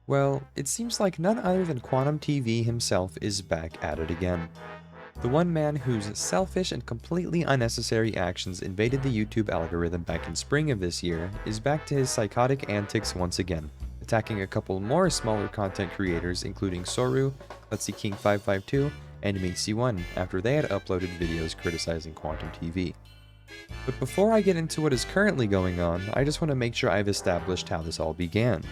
Well, it seems like none other than Quantum TV himself is back at it again. The one man whose selfish and completely unnecessary actions invaded the YouTube algorithm back in spring of this year is back to his psychotic antics once again, attacking a couple more smaller content creators including Soru, Let's See King 552, and MinxyOne after they had uploaded videos criticizing Quantum TV. But before I get into what is currently going on, I just want to make sure I've established how this all began.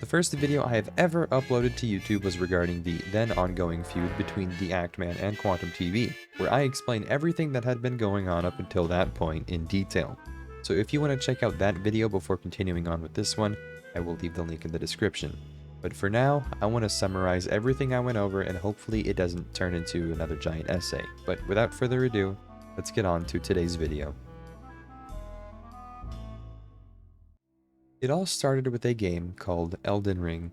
The first video I have ever uploaded to YouTube was regarding the then ongoing feud between the Actman and Quantum TV, where I explain everything that had been going on up until that point in detail. So if you want to check out that video before continuing on with this one, I will leave the link in the description. But for now, I want to summarize everything I went over and hopefully it doesn't turn into another giant essay. But without further ado, let's get on to today's video. It all started with a game called Elden Ring.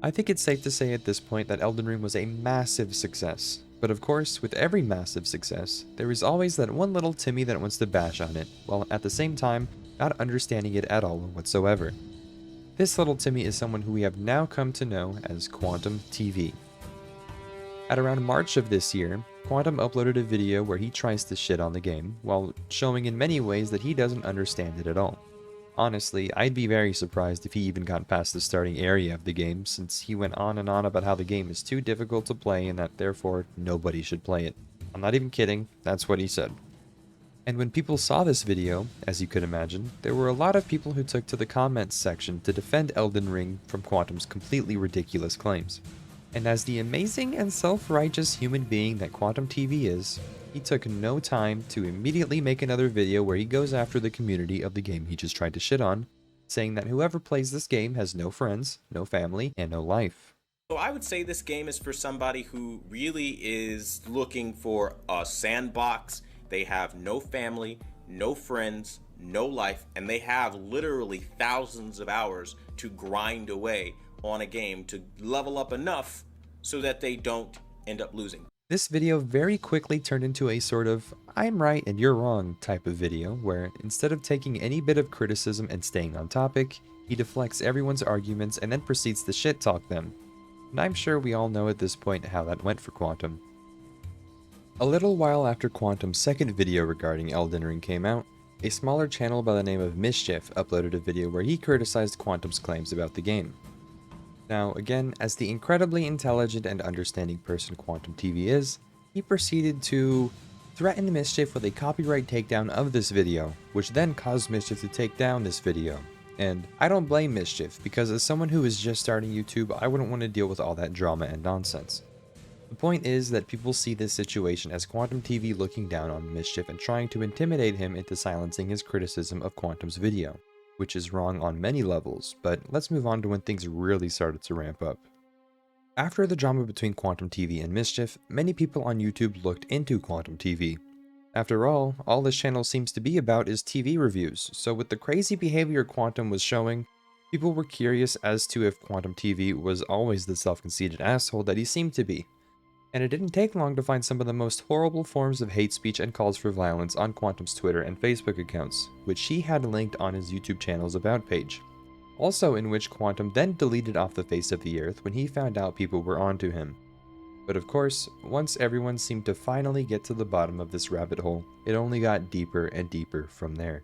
I think it's safe to say at this point that Elden Ring was a massive success, but of course, with every massive success, there is always that one little Timmy that wants to bash on it, while at the same time, not understanding it at all whatsoever. This little Timmy is someone who we have now come to know as Quantum TV. At around March of this year, Quantum uploaded a video where he tries to shit on the game, while showing in many ways that he doesn't understand it at all. Honestly, I'd be very surprised if he even got past the starting area of the game, since he went on and on about how the game is too difficult to play and that therefore nobody should play it. I'm not even kidding, that's what he said. And when people saw this video, as you could imagine, there were a lot of people who took to the comments section to defend Elden Ring from Quantum's completely ridiculous claims. And as the amazing and self-righteous human being that Quantum TV is, he took no time to immediately make another video where he goes after the community of the game he just tried to shit on, saying that whoever plays this game has no friends, no family, and no life. So I would say this game is for somebody who really is looking for a sandbox. They have no family, no friends, no life, and they have literally thousands of hours to grind away on a game to level up enough so that they don't end up losing. This video very quickly turned into a sort of I'm right and you're wrong type of video where instead of taking any bit of criticism and staying on topic, he deflects everyone's arguments and then proceeds to shit talk them. And I'm sure we all know at this point how that went for Quantum. A little while after Quantum's second video regarding Elden Ring came out, a smaller channel by the name of Mischief uploaded a video where he criticized Quantum's claims about the game. Now, again, as the incredibly intelligent and understanding person Quantum TV is, he proceeded to threaten Mischief with a copyright takedown of this video, which then caused Mischief to take down this video. And I don't blame Mischief, because as someone who is just starting YouTube, I wouldn't want to deal with all that drama and nonsense. The point is that people see this situation as Quantum TV looking down on Mischief and trying to intimidate him into silencing his criticism of Quantum's video, which is wrong on many levels, but let's move on to when things really started to ramp up. After the drama between Quantum TV and Mischief, many people on YouTube looked into Quantum TV. After all this channel seems to be about is TV reviews, so with the crazy behavior Quantum was showing, people were curious as to if Quantum TV was always the self-conceited asshole that he seemed to be. And it didn't take long to find some of the most horrible forms of hate speech and calls for violence on Quantum's Twitter and Facebook accounts, which he had linked on his YouTube channel's About page. Also in which Quantum then deleted off the face of the earth when he found out people were onto him. But of course, once everyone seemed to finally get to the bottom of this rabbit hole, it only got deeper and deeper from there.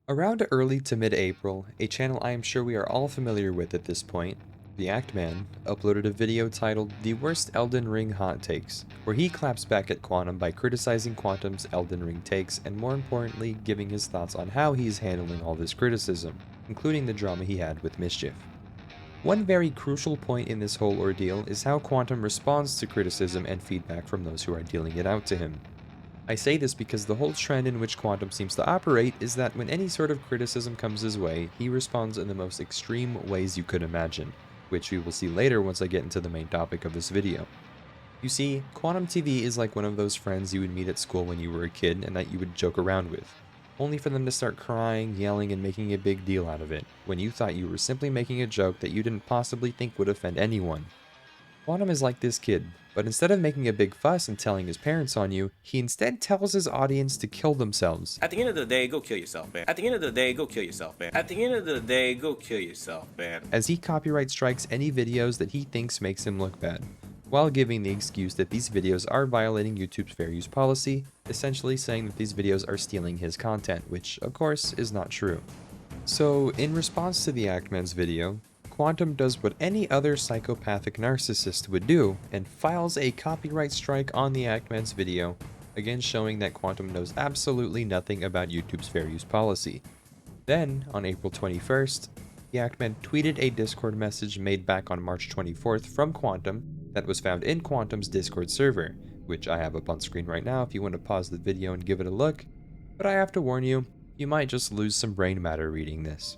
Around early to mid-April, a channel I am sure we are all familiar with at this point, the Actman, uploaded a video titled The Worst Elden Ring Hot Takes, where he claps back at Quantum by criticizing Quantum's Elden Ring takes and more importantly giving his thoughts on how he's handling all this criticism, including the drama he had with Mischief. One very crucial point in this whole ordeal is how Quantum responds to criticism and feedback from those who are dealing it out to him. I say this because the whole trend in which Quantum seems to operate is that when any sort of criticism comes his way, he responds in the most extreme ways you could imagine, which we will see later once I get into the main topic of this video. You see, Quantum TV is like one of those friends you would meet at school when you were a kid and that you would joke around with, only for them to start crying, yelling, and making a big deal out of it, when you thought you were simply making a joke that you didn't possibly think would offend anyone. Quantum is like this kid, but instead of making a big fuss and telling his parents on you, he instead tells his audience to kill themselves. At the end of the day, go kill yourself, man. At the end of the day, go kill yourself, man. At the end of the day, go kill yourself, man. As he copyright strikes any videos that he thinks makes him look bad, while giving the excuse that these videos are violating YouTube's fair use policy, essentially saying that these videos are stealing his content, which of course is not true. So, in response to the Actman's video, Quantum does what any other psychopathic narcissist would do and files a copyright strike on the Actman's video, again showing that Quantum knows absolutely nothing about YouTube's fair use policy. Then, on April 21st, the Actman tweeted a Discord message made back on March 24th from Quantum that was found in Quantum's Discord server, which I have up on screen right now if you want to pause the video and give it a look, but I have to warn you, you might just lose some brain matter reading this.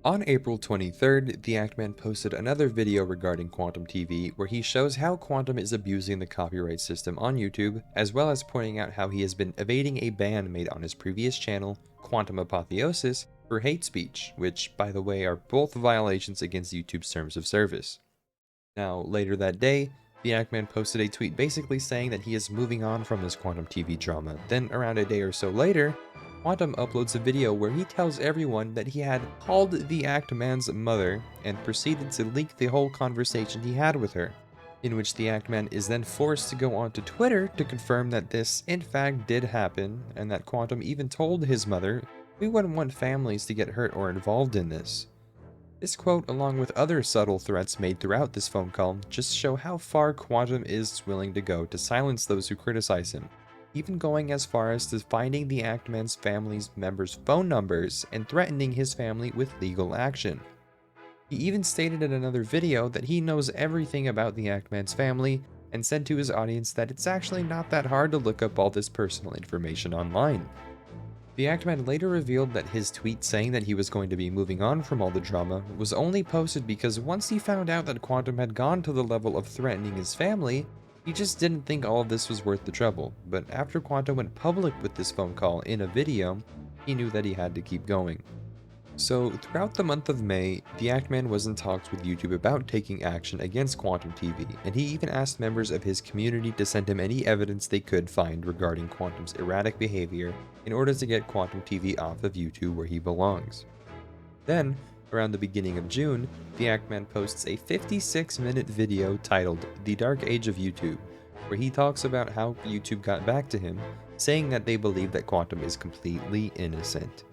On April 23rd, the Actman posted another video regarding Quantum TV where he shows how Quantum is abusing the copyright system on YouTube, as well as pointing out how he has been evading a ban made on his previous channel, Quantum Apotheosis, for hate speech, which, by the way, are both violations against YouTube's terms of service. Now, later that day, the Actman posted a tweet basically saying that he is moving on from this Quantum TV drama. Then, around a day or so later, Quantum uploads a video where he tells everyone that he had called the Actman's mother and proceeded to leak the whole conversation he had with her, in which the Actman is then forced to go onto Twitter to confirm that this in fact did happen, and that Quantum even told his mother, "We wouldn't want families to get hurt or involved in this." This quote, along with other subtle threats made throughout this phone call, just show how far Quantum is willing to go to silence those who criticize him, even going as far as to finding the Actman's family's members' phone numbers and threatening his family with legal action. He even stated in another video that he knows everything about the Actman's family and said to his audience that it's actually not that hard to look up all this personal information online. The Actman later revealed that his tweet saying that he was going to be moving on from all the drama was only posted because once he found out that Quantum had gone to the level of threatening his family, he just didn't think all of this was worth the trouble. But after Quantum went public with this phone call in a video, he knew that he had to keep going. So, throughout the month of May, the Actman was in talks with YouTube about taking action against Quantum TV, and he even asked members of his community to send him any evidence they could find regarding Quantum's erratic behavior in order to get Quantum TV off of YouTube where he belongs. Then, around the beginning of June, the Actman posts a 56-minute video titled "The Dark Age of YouTube," where he talks about how YouTube got back to him, saying that they believe that Quantum is completely innocent.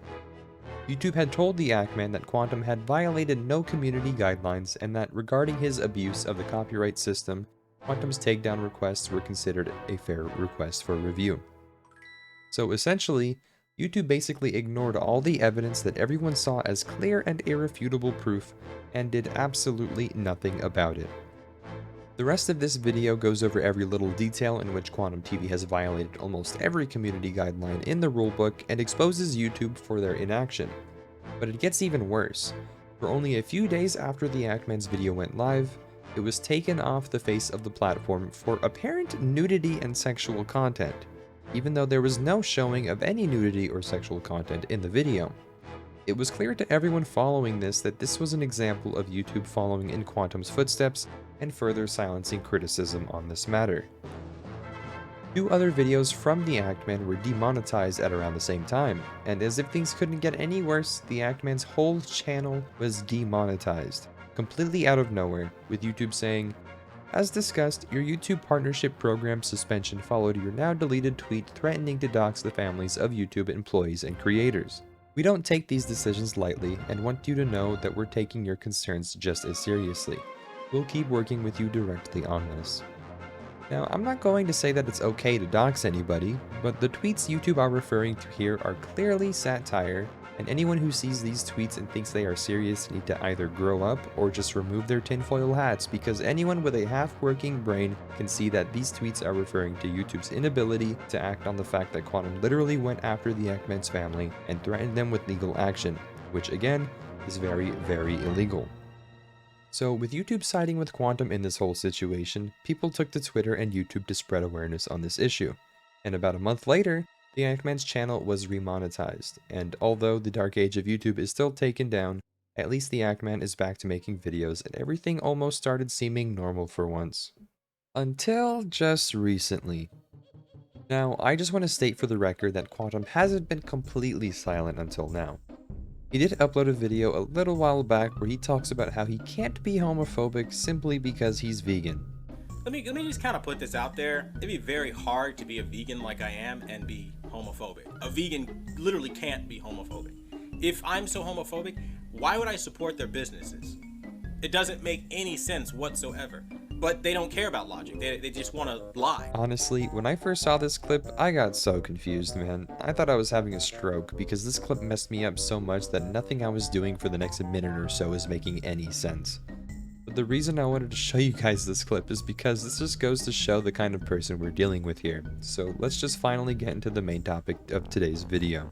YouTube had told the Actman that Quantum had violated no community guidelines and that regarding his abuse of the copyright system, Quantum's takedown requests were considered a fair request for review. So essentially, YouTube basically ignored all the evidence that everyone saw as clear and irrefutable proof and did absolutely nothing about it. The rest of this video goes over every little detail in which Quantum TV has violated almost every community guideline in the rulebook and exposes YouTube for their inaction. But it gets even worse. For only a few days after the Actman's video went live, it was taken off the face of the platform for apparent nudity and sexual content, even though there was no showing of any nudity or sexual content in the video. It was clear to everyone following this that this was an example of YouTube following in Quantum's footsteps and further silencing criticism on this matter. 2 other videos from the Actman were demonetized at around the same time, and as if things couldn't get any worse, the Actman's whole channel was demonetized, completely out of nowhere, with YouTube saying, "As discussed, your YouTube partnership program suspension followed your now deleted tweet threatening to dox the families of YouTube employees and creators. We don't take these decisions lightly and want you to know that we're taking your concerns just as seriously. We'll keep working with you directly on this." Now, I'm not going to say that it's okay to dox anybody, but the tweets YouTube are referring to here are clearly satire, and anyone who sees these tweets and thinks they are serious need to either grow up or just remove their tinfoil hats, because anyone with a half-working brain can see that these tweets are referring to YouTube's inability to act on the fact that Quantum literally went after the Actman's family and threatened them with legal action, which again is very, very illegal. So, with YouTube siding with Quantum in this whole situation, people took to Twitter and YouTube to spread awareness on this issue. And about a month later, the Actman's channel was remonetized, and although the Dark Age of YouTube is still taken down, At least the Ackman is back to making videos and everything almost started seeming normal for once. Until just recently. Now, I just want to state for the record that Quantum hasn't been completely silent until now. He did upload a video a little while back where he talks about how he can't be homophobic simply because he's vegan. Let me just kind of put this out there. It'd be very hard to be a vegan like I am and be homophobic. A vegan literally can't be homophobic. If I'm so homophobic, why would I support their businesses? It doesn't make any sense whatsoever. But they don't care about logic. They just want to lie. Honestly, when I first saw this clip, I got so confused, man. I thought I was having a stroke because this clip messed me up so much that nothing I was doing for the next minute or so is making any sense. But the reason I wanted to show you guys this clip is because this just goes to show the kind of person we're dealing with here. So let's just finally get into the main topic of today's video.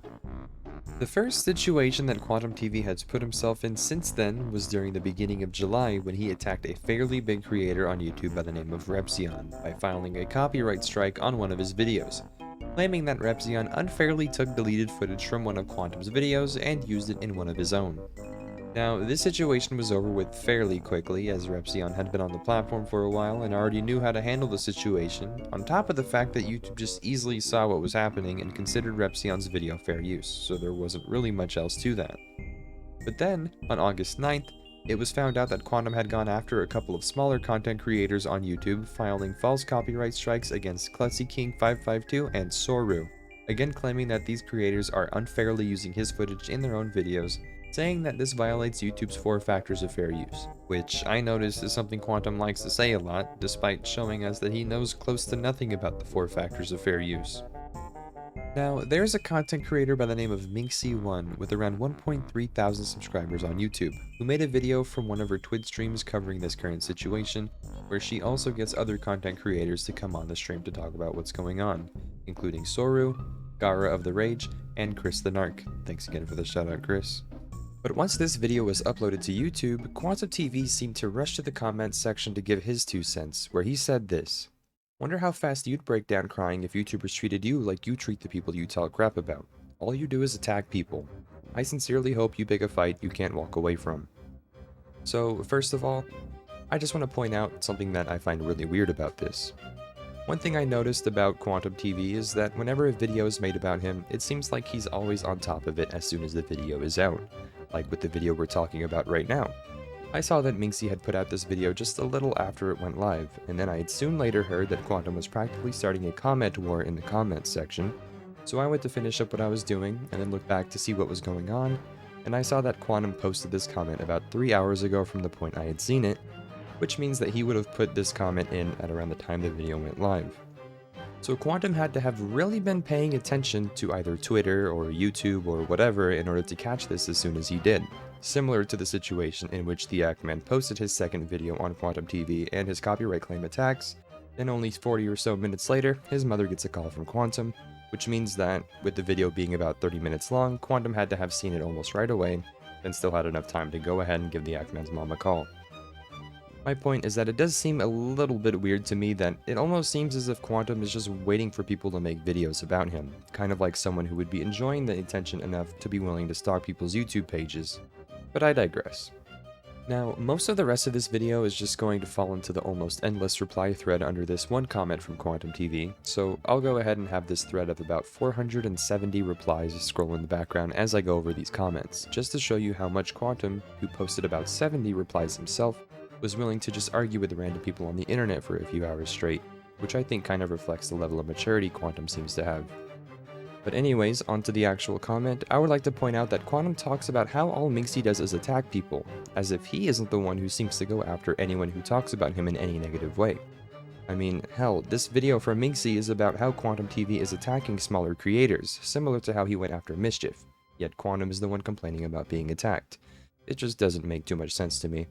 The first situation that Quantum TV has put himself in since then was during the beginning of July when he attacked a fairly big creator on YouTube by the name of MinxyOne by filing a copyright strike on one of his videos, claiming that MinxyOne unfairly took deleted footage from one of Quantum's videos and used it in one of his own. Now, this situation was over with fairly quickly, as MinxyOne had been on the platform for a while and already knew how to handle the situation, on top of the fact that YouTube just easily saw what was happening and considered MinxyOne's video fair use, so there wasn't really much else to that. But then, on August 9th, it was found out that Quantum had gone after a couple of smaller content creators on YouTube, filing false copyright strikes against KlutzyKing552 and Soru, again claiming that these creators are unfairly using his footage in their own videos, saying that this violates YouTube's 4 factors of fair use, which I noticed is something Quantum likes to say a lot, despite showing us that he knows close to nothing about the 4 factors of fair use. Now, there's a content creator by the name of MinxyOne with around 1.3 thousand subscribers on YouTube, who made a video from one of her Twitch streams covering this current situation, where she also gets other content creators to come on the stream to talk about what's going on, including Soru, Gara of the Rage, and Chris the Narc. Thanks again for the shout out, Chris. But once this video was uploaded to YouTube, Quantum TV seemed to rush to the comments section to give his 2 cents, where he said this: "Wonder how fast you'd break down crying if YouTubers treated you like you treat the people you talk crap about. All you do is attack people. I sincerely hope you pick a fight you can't walk away from." So, first of all, I just want to point out something that I find really weird about this. One thing I noticed about Quantum TV is that whenever a video is made about him, it seems like he's always on top of it as soon as the video is out, like with the video we're talking about right now. I saw that Minxy had put out this video just a little after it went live, and then I had soon later heard that Quantum was practically starting a comment war in the comments section, so I went to finish up what I was doing and then looked back to see what was going on, and I saw that Quantum posted this comment about 3 hours ago from the point I had seen it, which means that he would have put this comment in at around the time the video went live. So Quantum had to have really been paying attention to either Twitter or YouTube or whatever in order to catch this as soon as he did. Similar to the situation in which the Ackman posted his second video on Quantum TV and his copyright claim attacks, then only 40 or so minutes later, his mother gets a call from Quantum, which means that, with the video being about 30 minutes long, Quantum had to have seen it almost right away, and still had enough time to go ahead and give the Ackman's mom a call. My point is that it does seem a little bit weird to me that it almost seems as if Quantum is just waiting for people to make videos about him, kind of like someone who would be enjoying the attention enough to be willing to stalk people's YouTube pages. But I digress. Now, most of the rest of this video is just going to fall into the almost endless reply thread under this one comment from Quantum TV, so I'll go ahead and have this thread of about 470 replies scroll in the background as I go over these comments, just to show you how much Quantum, who posted about 70 replies himself, was willing to just argue with random people on the internet for a few hours straight, which I think kind of reflects the level of maturity Quantum seems to have. But anyways, onto the actual comment, I would like to point out that Quantum talks about how all Minxy does is attack people, as if he isn't the one who seems to go after anyone who talks about him in any negative way. I mean, hell, this video from Minxy is about how Quantum TV is attacking smaller creators, similar to how he went after Mischief, yet Quantum is the one complaining about being attacked. It just doesn't make too much sense to me.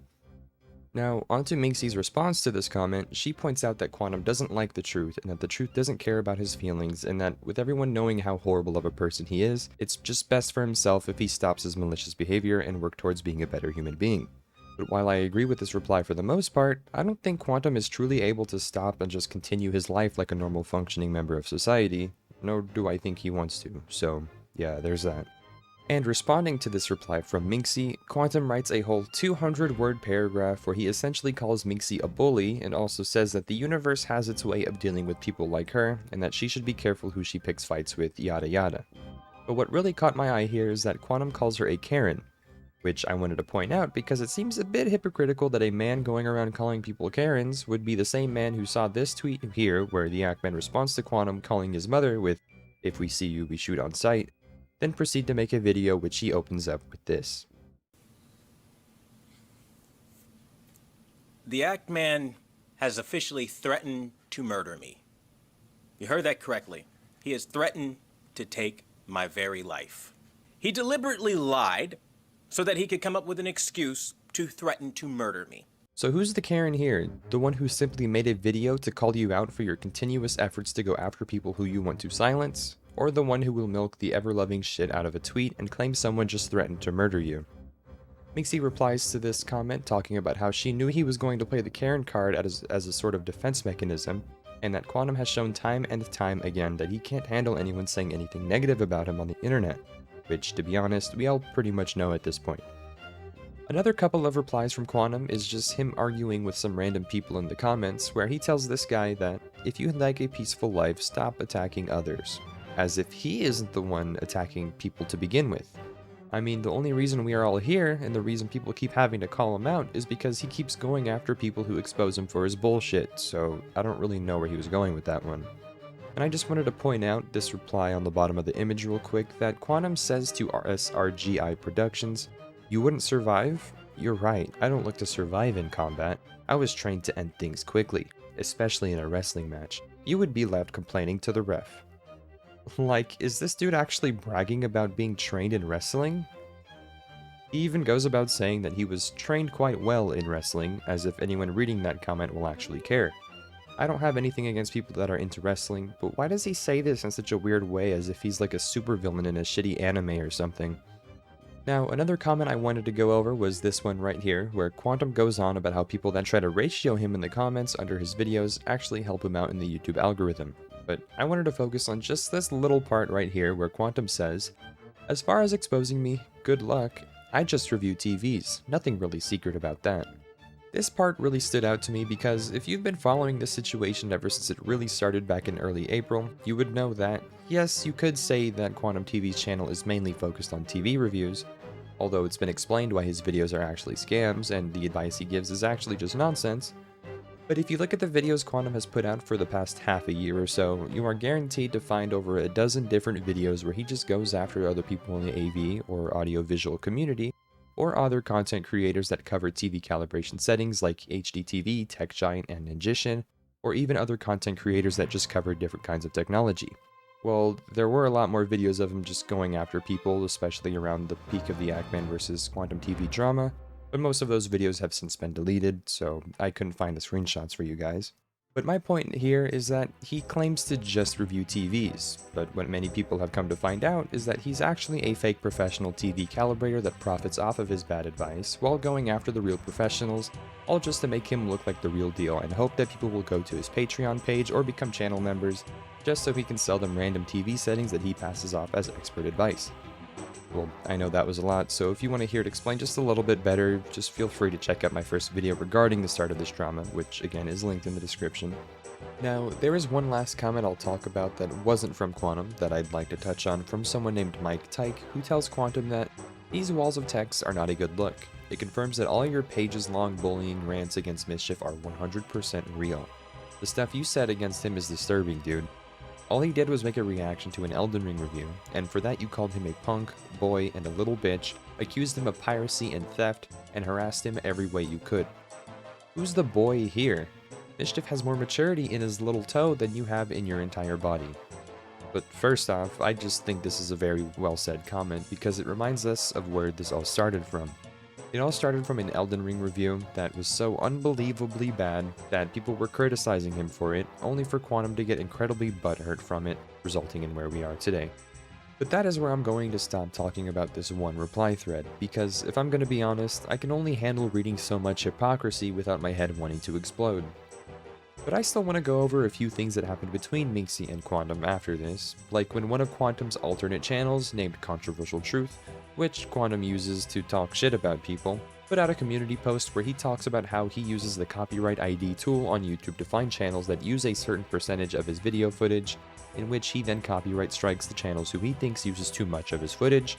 Now, onto Minxy's response to this comment, she points out that Quantum doesn't like the truth, and that the truth doesn't care about his feelings, and that with everyone knowing how horrible of a person he is, it's just best for himself if he stops his malicious behavior and work towards being a better human being. But while I agree with this reply for the most part, I don't think Quantum is truly able to stop and just continue his life like a normal functioning member of society, nor do I think he wants to, so yeah, there's that. And responding to this reply from Minxy, Quantum writes a whole 200-word paragraph where he essentially calls Minxy a bully and also says that the universe has its way of dealing with people like her and that she should be careful who she picks fights with, yada yada. But what really caught my eye here is that Quantum calls her a Karen, which I wanted to point out because it seems a bit hypocritical that a man going around calling people Karens would be the same man who saw this tweet here where the Ackman responds to Quantum calling his mother with, "If we see you, we shoot on sight," then proceed to make a video which he opens up with this. The Ackman has officially threatened to murder me. You heard that correctly. He has threatened to take my very life. He deliberately lied so that he could come up with an excuse to threaten to murder me. So who's the Karen here? The one who simply made a video to call you out for your continuous efforts to go after people who you want to silence? Or the one who will milk the ever-loving shit out of a tweet and claim someone just threatened to murder you? Minxy replies to this comment talking about how she knew he was going to play the Karen card as a sort of defense mechanism, and that Quantum has shown time and time again that he can't handle anyone saying anything negative about him on the internet, which, to be honest, we all pretty much know at this point. Another couple of replies from Quantum is just him arguing with some random people in the comments, where he tells this guy that if you like a peaceful life, stop attacking others, as if he isn't the one attacking people to begin with. I mean, the only reason we are all here, and the reason people keep having to call him out, is because he keeps going after people who expose him for his bullshit, so I don't really know where he was going with that one. And I just wanted to point out this reply on the bottom of the image real quick, that Quantum says to RSRGI Productions, "You wouldn't survive? You're right, I don't look to survive in combat. I was trained to end things quickly, especially in a wrestling match. You would be left complaining to the ref." Like, is this dude actually bragging about being trained in wrestling? He even goes about saying that he was trained quite well in wrestling, as if anyone reading that comment will actually care. I don't have anything against people that are into wrestling, but why does he say this in such a weird way as if he's like a supervillain in a shitty anime or something? Now, another comment I wanted to go over was this one right here, where Quantum goes on about how people that try to ratio him in the comments under his videos actually help him out in the YouTube algorithm. But I wanted to focus on just this little part right here where Quantum says, "As far as exposing me, good luck. I just review TVs, nothing really secret about that." This part really stood out to me because if you've been following this situation ever since it really started back in early April, you would know that, yes, you could say that Quantum TV's channel is mainly focused on TV reviews, although it's been explained why his videos are actually scams and the advice he gives is actually just nonsense. But if you look at the videos Quantum has put out for the past half a year or so, you are guaranteed to find over a dozen different videos where he just goes after other people in the AV or audiovisual community, or other content creators that cover TV calibration settings like HDTV, Tech Giant, and Ninjician, or even other content creators that just cover different kinds of technology. Well, there were a lot more videos of him just going after people, especially around the peak of the Ackman vs. Quantum TV drama, but most of those videos have since been deleted, so I couldn't find the screenshots for you guys. But my point here is that he claims to just review TVs, but what many people have come to find out is that he's actually a fake professional TV calibrator that profits off of his bad advice while going after the real professionals, all just to make him look like the real deal and hope that people will go to his Patreon page or become channel members just so he can sell them random TV settings that he passes off as expert advice. Well, I know that was a lot, so if you want to hear it explained just a little bit better, just feel free to check out my first video regarding the start of this drama, which again is linked in the description. Now, there is one last comment I'll talk about that wasn't from Quantum that I'd like to touch on from someone named Mike Tyke, who tells Quantum that these walls of text are not a good look. It confirms that all your pages-long bullying rants against Mischief are 100% real. The stuff you said against him is disturbing, dude. All he did was make a reaction to an Elden Ring review, and for that you called him a punk, boy, and a little bitch, accused him of piracy and theft, and harassed him every way you could. Who's the boy here? Mischief has more maturity in his little toe than you have in your entire body. But first off, I just think this is a very well said comment because it reminds us of where this all started from. It all started from an Elden Ring review that was so unbelievably bad that people were criticizing him for it, only for Quantum to get incredibly butthurt from it, resulting in where we are today. But that is where I'm going to stop talking about this one reply thread, because if I'm going to be honest, I can only handle reading so much hypocrisy without my head wanting to explode. But I still want to go over a few things that happened between Minxy and Quantum after this, like when one of Quantum's alternate channels, named Controversial Truth, which Quantum uses to talk shit about people, put out a community post where he talks about how he uses the copyright ID tool on YouTube to find channels that use a certain percentage of his video footage, in which he then copyright strikes the channels who he thinks uses too much of his footage.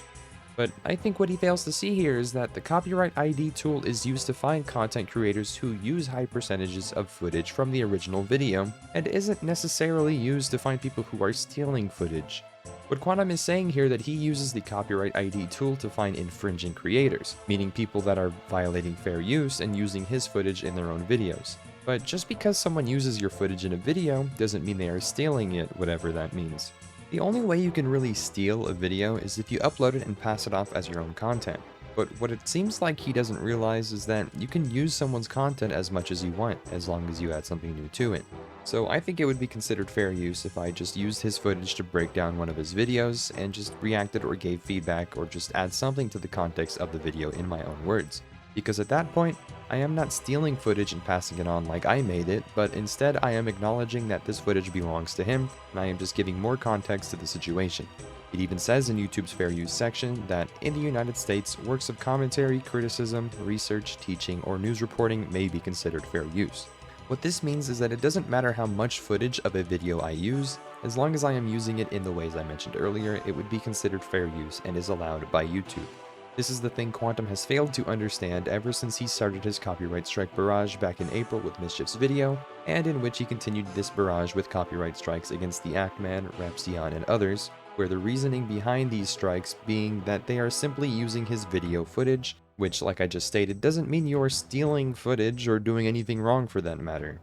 But I think what he fails to see here is that the copyright ID tool is used to find content creators who use high percentages of footage from the original video, and isn't necessarily used to find people who are stealing footage. What Quantum is saying here that he uses the copyright ID tool to find infringing creators, meaning people that are violating fair use and using his footage in their own videos. But just because someone uses your footage in a video doesn't mean they are stealing it, whatever that means. The only way you can really steal a video is if you upload it and pass it off as your own content. But what it seems like he doesn't realize is that you can use someone's content as much as you want, as long as you add something new to it. So I think it would be considered fair use if I just used his footage to break down one of his videos and just reacted or gave feedback or just add something to the context of the video in my own words. Because at that point, I am not stealing footage and passing it on like I made it, but instead I am acknowledging that this footage belongs to him, and I am just giving more context to the situation. It even says in YouTube's Fair Use section that in the United States, works of commentary, criticism, research, teaching, or news reporting may be considered fair use. What this means is that it doesn't matter how much footage of a video I use, as long as I am using it in the ways I mentioned earlier, it would be considered fair use and is allowed by YouTube. This is the thing Quantum has failed to understand ever since he started his copyright strike barrage back in April with Mischief's video, and in which he continued this barrage with copyright strikes against the Actman, MinxyOne, and others, where the reasoning behind these strikes being that they are simply using his video footage, which, like I just stated, doesn't mean you are stealing footage or doing anything wrong for that matter.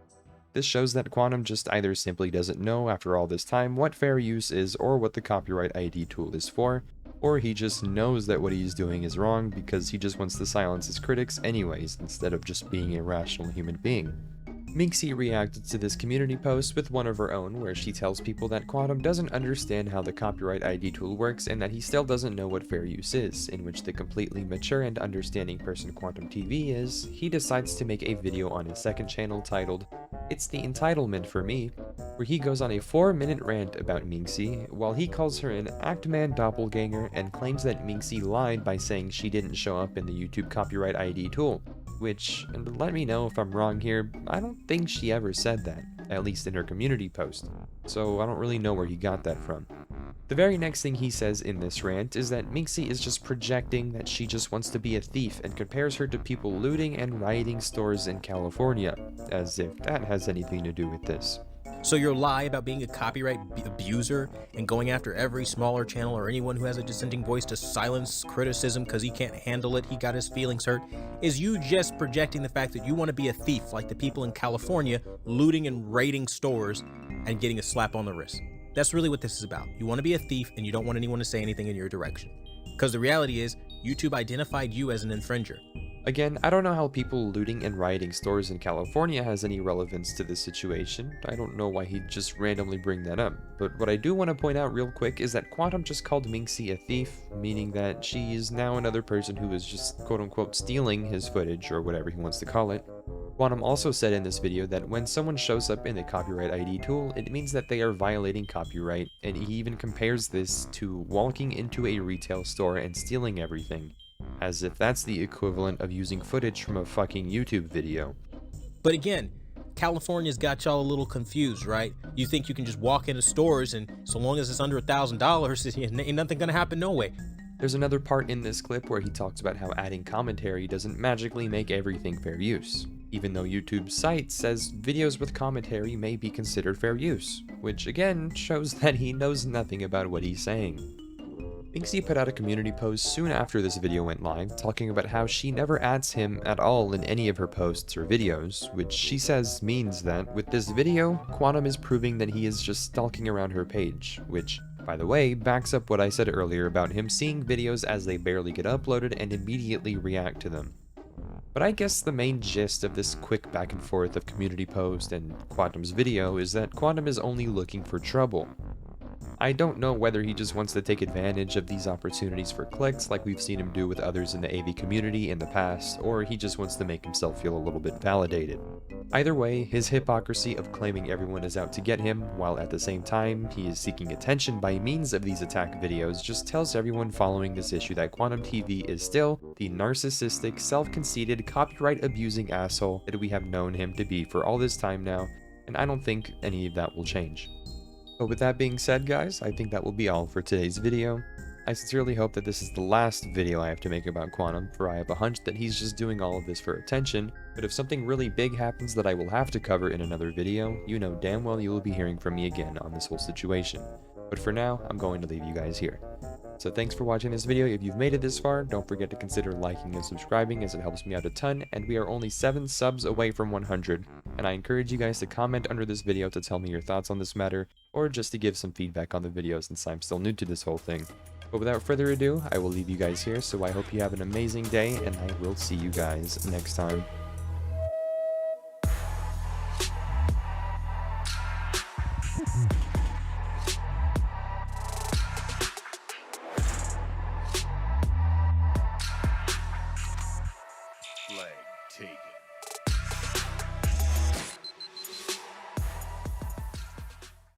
This shows that Quantum just either simply doesn't know after all this time what fair use is or what the copyright ID tool is for, or he just knows that what he's doing is wrong because he just wants to silence his critics anyways, instead of just being a rational human being. Minxy reacted to this community post with one of her own where she tells people that Quantum doesn't understand how the copyright ID tool works and that he still doesn't know what fair use is, in which the completely mature and understanding person Quantum TV is, he decides to make a video on his second channel titled, "It's the Entitlement for Me," where he goes on a 4-minute rant about Minxy, while he calls her an Actman doppelganger and claims that Minxy lied by saying she didn't show up in the YouTube copyright ID tool. Which, and let me know if I'm wrong here, I don't think she ever said that, at least in her community post, so I don't really know where he got that from. The very next thing he says in this rant is that Minxy is just projecting that she just wants to be a thief and compares her to people looting and rioting stores in California, as if that has anything to do with this. So your lie about being a copyright abuser and going after every smaller channel or anyone who has a dissenting voice to silence criticism because he can't handle it, he got his feelings hurt, is you just projecting the fact that you want to be a thief like the people in California looting and raiding stores and getting a slap on the wrist. That's really what this is about. You want to be a thief and you don't want anyone to say anything in your direction. Because the reality is, YouTube identified you as an infringer. Again, I don't know how people looting and rioting stores in California has any relevance to this situation. I don't know why he'd just randomly bring that up. But what I do want to point out real quick is that Quantum just called Minxy a thief, meaning that she is now another person who is just quote-unquote stealing his footage, or whatever he wants to call it. Quantum also said in this video that when someone shows up in the copyright ID tool, it means that they are violating copyright, and he even compares this to walking into a retail store and stealing everything, as if that's the equivalent of using footage from a fucking YouTube video. But again, California's got y'all a little confused, right? You think you can just walk into stores and so long as it's under $1,000, ain't nothing gonna happen no way. There's another part in this clip where he talks about how adding commentary doesn't magically make everything fair use, even though YouTube's site says videos with commentary may be considered fair use, which again shows that he knows nothing about what he's saying. Minxy put out a community post soon after this video went live, talking about how she never adds him at all in any of her posts or videos, which she says means that with this video, Quantum is proving that he is just stalking around her page, which, by the way, backs up what I said earlier about him seeing videos as they barely get uploaded and immediately react to them. But I guess the main gist of this quick back and forth of community post and Quantum's video is that Quantum is only looking for trouble. I don't know whether he just wants to take advantage of these opportunities for clicks like we've seen him do with others in the AV community in the past, or he just wants to make himself feel a little bit validated. Either way, his hypocrisy of claiming everyone is out to get him, while at the same time he is seeking attention by means of these attack videos, just tells everyone following this issue that Quantum TV is still the narcissistic, self-conceited, copyright-abusing asshole that we have known him to be for all this time now, and I don't think any of that will change. But with that being said, guys, I think that will be all for today's video. I sincerely hope that this is the last video I have to make about Quantum, for I have a hunch that he's just doing all of this for attention, but if something really big happens that I will have to cover in another video, you know damn well you will be hearing from me again on this whole situation. But for now, I'm going to leave you guys here. So thanks for watching this video. If you've made it this far, don't forget to consider liking and subscribing, as it helps me out a ton, and we are only 7 subs away from 100, and I encourage you guys to comment under this video to tell me your thoughts on this matter, or just to give some feedback on the video since I'm still new to this whole thing. But without further ado, I will leave you guys here, so I hope you have an amazing day, and I will see you guys next time.